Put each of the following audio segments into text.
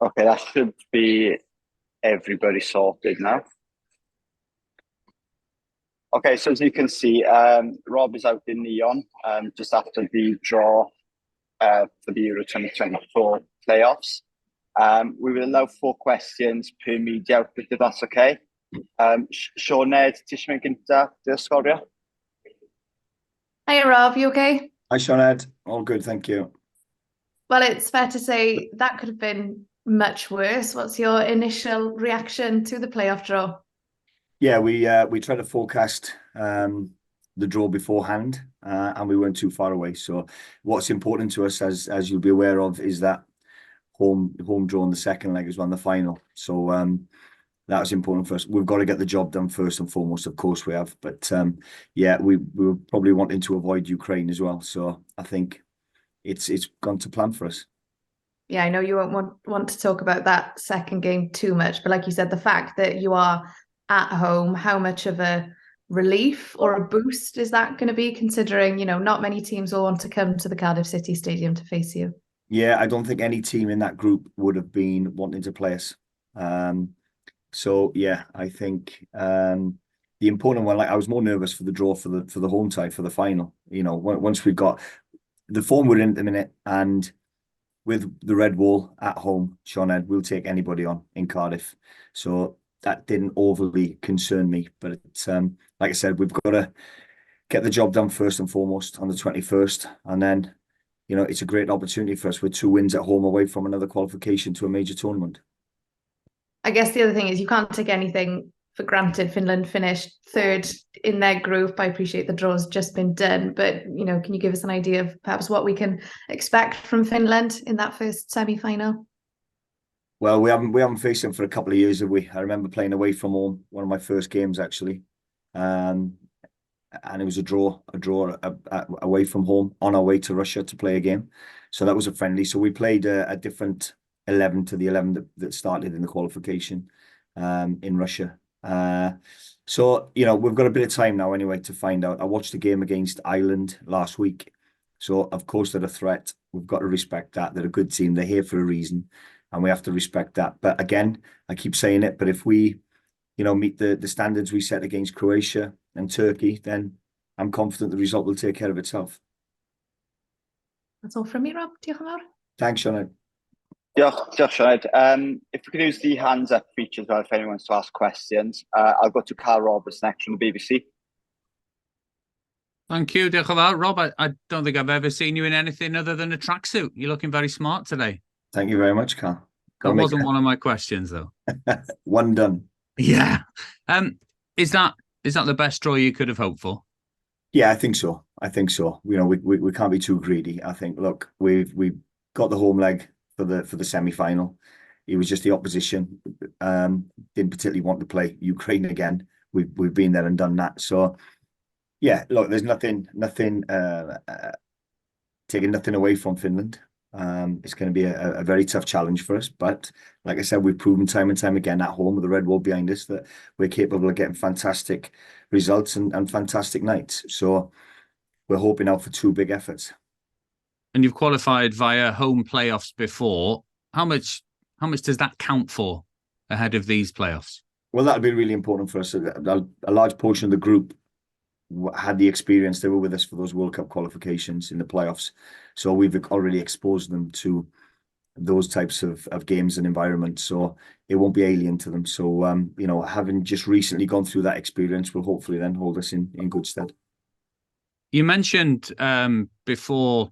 Okay, that should be everybody sorted now. Okay, so as you can see, Rob is out in neon just after the draw for the Euro 2024 playoffs. We will allow 4 questions per media outfit, if that's okay. Sioned, ti'n mynd gynta, dy sgorio? Hi Rob, you okay? Hi Sioned, all good, thank you. Well, it's fair to say that could have been much worse. What's your initial reaction to the playoff draw? Yeah, we tried to forecast the draw beforehand, and we weren't too far away. So what's important to us, as you'll be aware of, is that home draw in the second leg as well in the final. So that was important for us. We've got to get the job done first and foremost, of course we have. But yeah, we were probably wanting to avoid Ukraine as well. So I think it's gone to plan for us. Yeah, I know you won't want to talk about that second game too much, but like you said, the fact that you are at home, how much of a relief or a boost is that going to be, considering, you know, not many teams will want to come to the Cardiff City Stadium to face you? Yeah, I don't think any team in that group would have been wanting to play us. So yeah, I think the important one, like I was more nervous for the draw for the home tie for the final. You know, once we got the form we're in at the minute, and with the red wall at home, Sioned, we'll take anybody on in Cardiff. So that didn't overly concern me. But like I said, we've got to get the job done first and foremost on the 21st. And then, you know, it's a great opportunity for us with 2 wins at home away from another qualification to a major tournament. I guess the other thing is you can't take anything for granted. Finland finished 3rd in their group. I appreciate the draw's just been done, but, you know, can you give us an idea of perhaps what we can expect from Finland in that first semi-final? Well, we haven't faced them for a couple of years, have we? I remember playing away from home, one of my first games actually, and it was a draw away from home on our way to Russia to play a game. So that was a friendly. So we played a different 11 to the 11 that started in the qualification in Russia. So, you know, we've got a bit of time now anyway to find out. I watched the game against Ireland last week. So, of course, they're a threat. We've got to respect that. They're a good team. They're here for a reason, and we have to respect that. But again, I keep saying it, but if we, you know, meet the standards we set against Croatia and Turkey, then I'm confident the result will take care of itself. That's all from me, Rob. Diolch yn fawr. Thanks, Sioned. Diolch, Sioned. If we could use the hands up feature as well, if anyone wants to ask questions. I'll go to Carl Roberts next from the BBC. Thank you, diolch yn fawr. Rob, I don't think I've ever seen you in anything other than a tracksuit. You're looking very smart today. Thank you very much, Carl. That wasn't one of my questions, though. One done. Yeah. Is that the best draw you could have hoped for? Yeah, I think so. I think so. You know, we can't be too greedy. I think, look, we've got the home leg for the semi-final. It was just the opposition didn't particularly want to play Ukraine again. We've been there and done that. So yeah, look, there's nothing taking nothing away from Finland. It's going to be a very tough challenge for us. But like I said, we've proven time and time again at home with the red wall behind us that we're capable of getting fantastic results and fantastic nights. So we're hoping out for 2 big efforts. And you've qualified via home playoffs before. How much does that count for ahead of these playoffs? Well, that'll be really important for us. A large portion of the group had the experience. They were with us for those World Cup qualifications in the playoffs. So we've already exposed them to those types of games and environments. So it won't be alien to them. So, you know, having just recently gone through that experience will hopefully then hold us in good stead. You mentioned before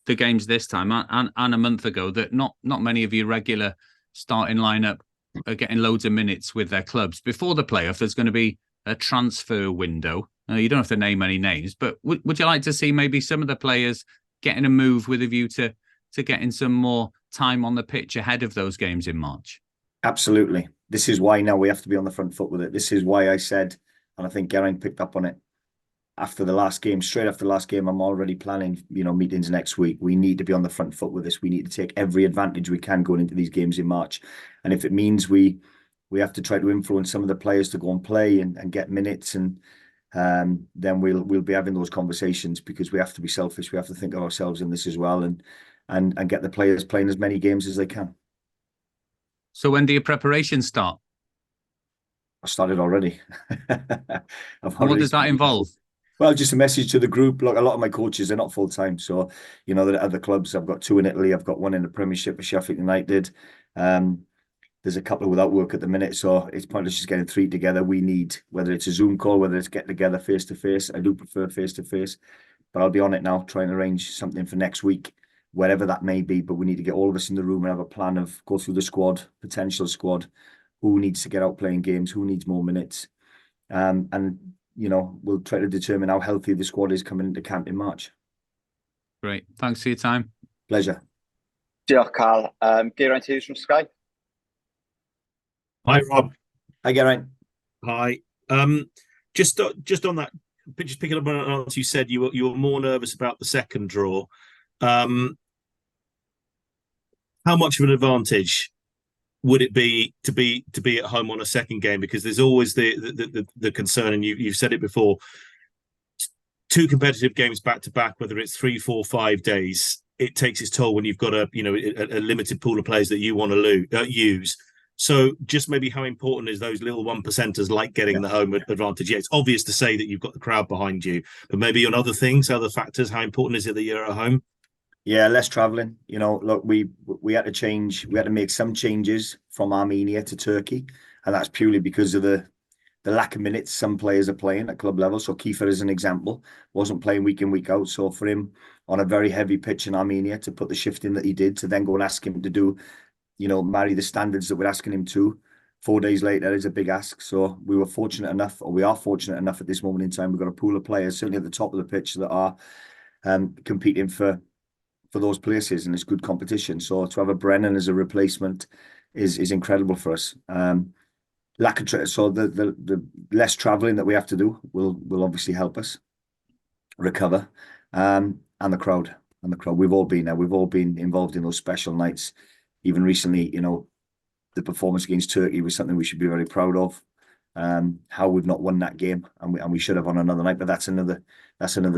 the games this time and a month ago that not many of your regular starting lineup are getting loads of minutes with their clubs. Before the playoff, there's going to be a transfer window. You don't have to name any names, but would you like to see maybe some of the players getting a move with a view to getting some more time on the pitch ahead of those games in March? Absolutely. This is why now we have to be on the front foot with it. This is why I said, and I think Geraint picked up on it, after the last game, straight after the last game, I'm already planning, you know, meetings next week. We need to be on the front foot with this. We need to take every advantage we can going into these games in March. And if it means we have to try to influence some of the players to go and play and get minutes, and then we'll be having those conversations, because we have to be selfish. We have to think of ourselves in this as well, and get the players playing as many games as they can. So when do your preparations start? I started already. What does that involve? Well, just a message to the group. Look, a lot of my coaches are not full time, so they're at other clubs. I've got 2 in Italy. I've got 1 in the Premiership with Sheffield United. There's a couple without work at the minute, so it's pointless just getting 3 together. We need, whether it's a Zoom call, whether it's get together face to face. I do prefer face to face, but I'll be on it now, trying to arrange something for next week, wherever that may be. But we need to get all of us in the room and have a plan of go through the squad, potential squad, who needs to get out playing games, who needs more minutes, and we'll try to determine how healthy the squad is coming into camp in March. Great, thanks for your time. Pleasure. Diolch, Carl. Geraint Hughes from Sky. Hi, Rob. Hi, Geraint. Hi. Just on that, just picking up on what you said, you were more nervous about the second draw. How much of an advantage would it be to be at home on a second game? Because there's always the concern, and you've said it before. 2 competitive games back to back, whether it's 3, 4, 5 days, it takes its toll when you've got a limited pool of players that you want to use. So just maybe how important is those little 1%ers like getting the home advantage? Yeah, it's obvious to say that you've got the crowd behind you, but maybe on other things, other factors, how important is it that you're at home? Yeah, less traveling. Look, we had to change. We had to make some changes from Armenia to Turkey, and that's purely because of the lack of minutes some players are playing at club level. So Kiefer, as an example, wasn't playing week in, week out. So for him on a very heavy pitch in Armenia to put the shift in that he did, to then go and ask him to do, marry the standards that we're asking him to 4 days later is a big ask. So we are fortunate enough at this moment in time. We've got a pool of players, certainly at the top of the pitch, that are competing for those places, and it's good competition. So to have a Brennan as a replacement is incredible for us. So the less traveling that we have to do will obviously help us recover. And the crowd. We've all been there. We've all been involved in those special nights. Even recently, the performance against Turkey was something we should be very proud of. How we've not won that game, and we should have on another night, but that's another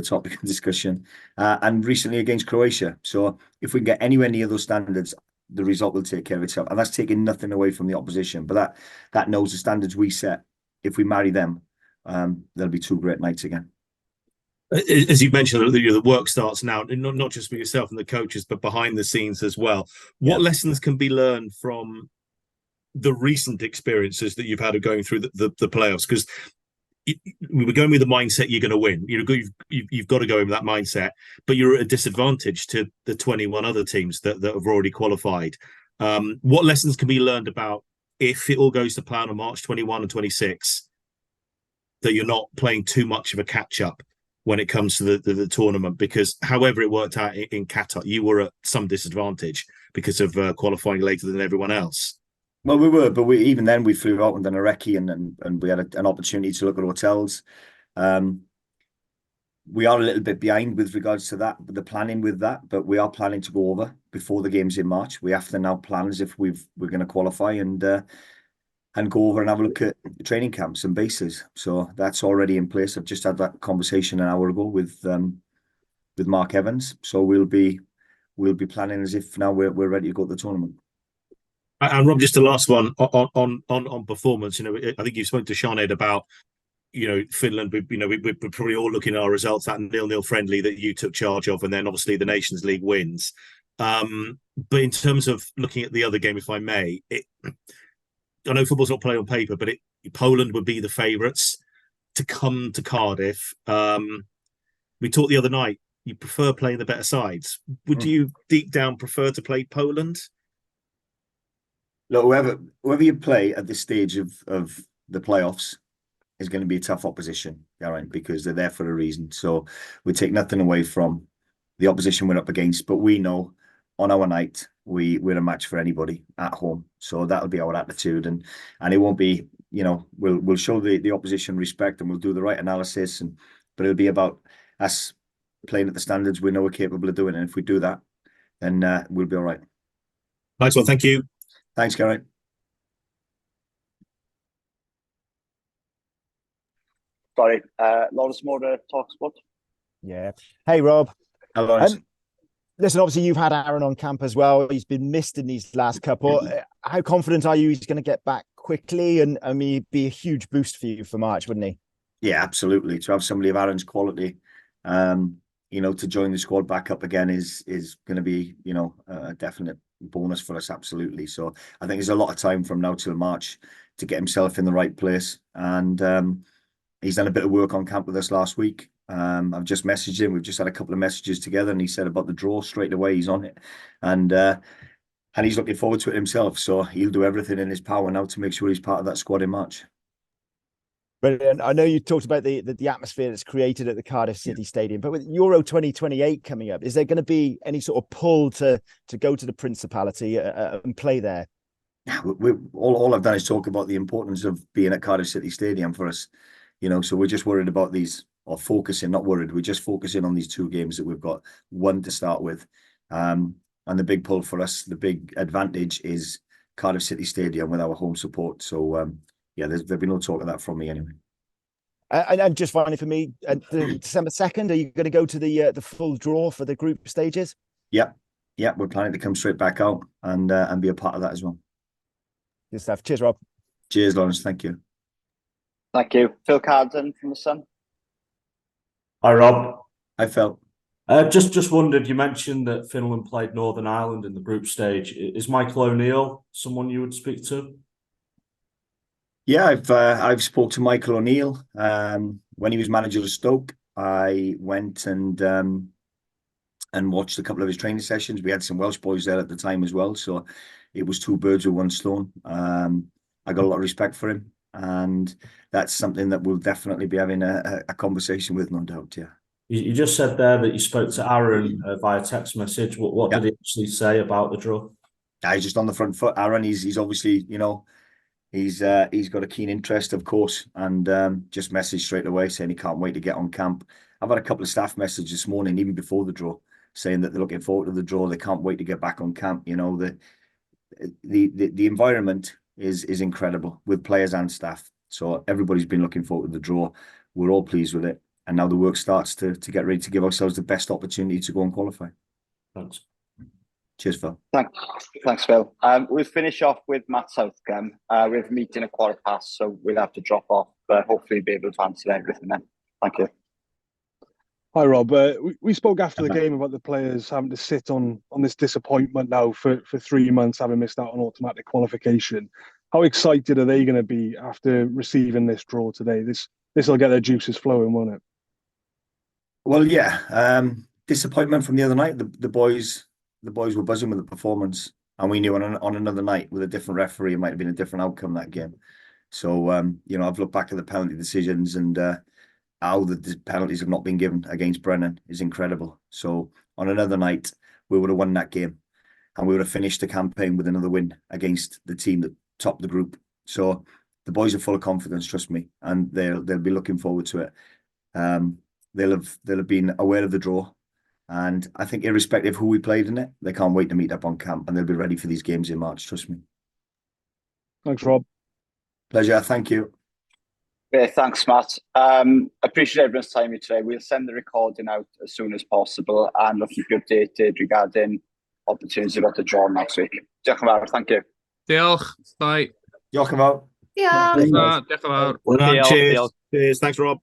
topic of discussion. And recently against Croatia. So if we can get anywhere near those standards, the result will take care of itself, and that's taking nothing away from the opposition. But that knows the standards we set. If we marry them, there'll be 2 great nights again. As you mentioned, the work starts now, not just for yourself and the coaches, but behind the scenes as well. What lessons can be learned from the recent experiences that you've had of going through the playoffs? Because we were going with the mindset you're going to win. You've got to go in with that mindset, but you're at a disadvantage to the 21 other teams that have already qualified. What lessons can be learned about, if it all goes to plan on March 21 and 26, that you're not playing too much of a catch-up when it comes to the tournament? Because however it worked out in Qatar, you were at some disadvantage because of qualifying later than everyone else. Well, we were, but even then we flew out and done a recce, and we had an opportunity to look at hotels. We are a little bit behind with regards to that, the planning with that, but we are planning to go over before the games in March. We have to now plan as if we're going to qualify and go over and have a look at training camps and bases. So that's already in place. I've just had that conversation an hour ago with Mark Evans. So we'll be planning as if now we're ready to go to the tournament. And Rob, just the last one on performance. I think you spoke to Sinead about, Finland. We're probably all looking at our results, that 0-0 friendly that you took charge of, and then obviously the Nations League wins. But in terms of looking at the other game, if I may, I know football's not played on paper, but Poland would be the favourites to come to Cardiff. We talked the other night, you prefer playing the better sides. Would you deep down prefer to play Poland? Look, whoever you play at this stage of the playoffs is going to be a tough opposition, Geraint, because they're there for a reason. So we take nothing away from the opposition we're up against, but we know on our night we're a match for anybody at home. So that'll be our attitude, and it won't be, we'll show the opposition respect, and we'll do the right analysis, but it'll be about us playing at the standards we know we're capable of doing, and if we do that, then we'll be all right. Nice one, thank you. Thanks, Geraint. Sorry, Lawrence Moore, TalkSport. Yeah. Hey, Rob. Hello, Lawrence. Listen, obviously you've had Aaron on camp as well. He's been missed in these last couple. How confident are you he's going to get back quickly? And I mean, it'd be a huge boost for you for March, wouldn't he? Yeah, absolutely. To have somebody of Aaron's quality, to join the squad back up again is going to be, a definite bonus for us. Absolutely. So I think there's a lot of time from now till March to get himself in the right place. And he's done a bit of work on camp with us last week. I've just messaged him. We've just had a couple of messages together, and he said about the draw straight away. He's on it, and he's looking forward to it himself. So he'll do everything in his power now to make sure he's part of that squad in March. Brilliant. I know you talked about the atmosphere that's created at the Cardiff City Stadium, but with Euro 2028 coming up, is there going to be any sort of pull to go to the Principality and play there? All I've done is talk about the importance of being at Cardiff City Stadium for us. So we're just worried about these. Or focusing, not worried. We're just focusing on these 2 games that we've got, one to start with. And the big pull for us, the big advantage is Cardiff City Stadium with our home support. So, there'll be no talk of that from me anyway. And just finally for me, December 2nd, are you going to go to the full draw for the group stages? Yeah, we're planning to come straight back out and be a part of that as well. Good stuff. Cheers, Rob. Cheers, Lawrence. Thank you. Thank you. Phil Carden from The Sun. Hi, Rob. Hi, Phil. Just wondered, you mentioned that Finland played Northern Ireland in the group stage. Is Michael O'Neill someone you would speak to? Yeah, I've spoke to Michael O'Neill. When he was manager of Stoke, I went and watched a couple of his training sessions. We had some Welsh boys there at the time as well, so it was 2 birds with 1 stone. I got a lot of respect for him, and that's something that we'll definitely be having a conversation with, no doubt. Yeah. You just said there that you spoke to Aaron via text message. What did he actually say about the draw? He's just on the front foot. Aaron, he's obviously, he's got a keen interest, of course, and just messaged straight away saying he can't wait to get on camp. I've had a couple of staff messages this morning, even before the draw, saying that they're looking forward to the draw. They can't wait to get back on camp. The environment is incredible with players and staff. So everybody's been looking forward to the draw. We're all pleased with it. And now the work starts to get ready to give ourselves the best opportunity to go and qualify. Thanks. Cheers, Phil. Thanks, Phil. We'll finish off with Matt Southgem. We have a meeting at 15:15, so we'll have to drop off, but hopefully be able to answer everything then. Thank you. Hi, Rob. We spoke after the game about the players having to sit on this disappointment now for 3 months, having missed out on automatic qualification. How excited are they going to be after receiving this draw today? This will get their juices flowing, won't it? Well, yeah. Disappointment from the other night. The boys were buzzing with the performance, and we knew on another night with a different referee, it might have been a different outcome that game. So, I've looked back at the penalty decisions, and how the penalties have not been given against Brennan is incredible. So on another night, we would have won that game, and we would have finished the campaign with another win against the team that topped the group. So the boys are full of confidence, trust me, and they'll be looking forward to it. They'll have been aware of the draw, and I think irrespective of who we played in it, they can't wait to meet up on camp, and they'll be ready for these games in March, trust me. Thanks, Rob. Pleasure, thank you. Yeah, thanks, Matt. Appreciate everyone's time here today. We'll send the recording out as soon as possible, and we'll keep you updated regarding opportunities about the draw next week. Diolch yn fawr, thank you. Diolch, bye. Diolch yn fawr. Yeah. Diolch yn fawr. Cheers. Cheers. Thanks, Rob.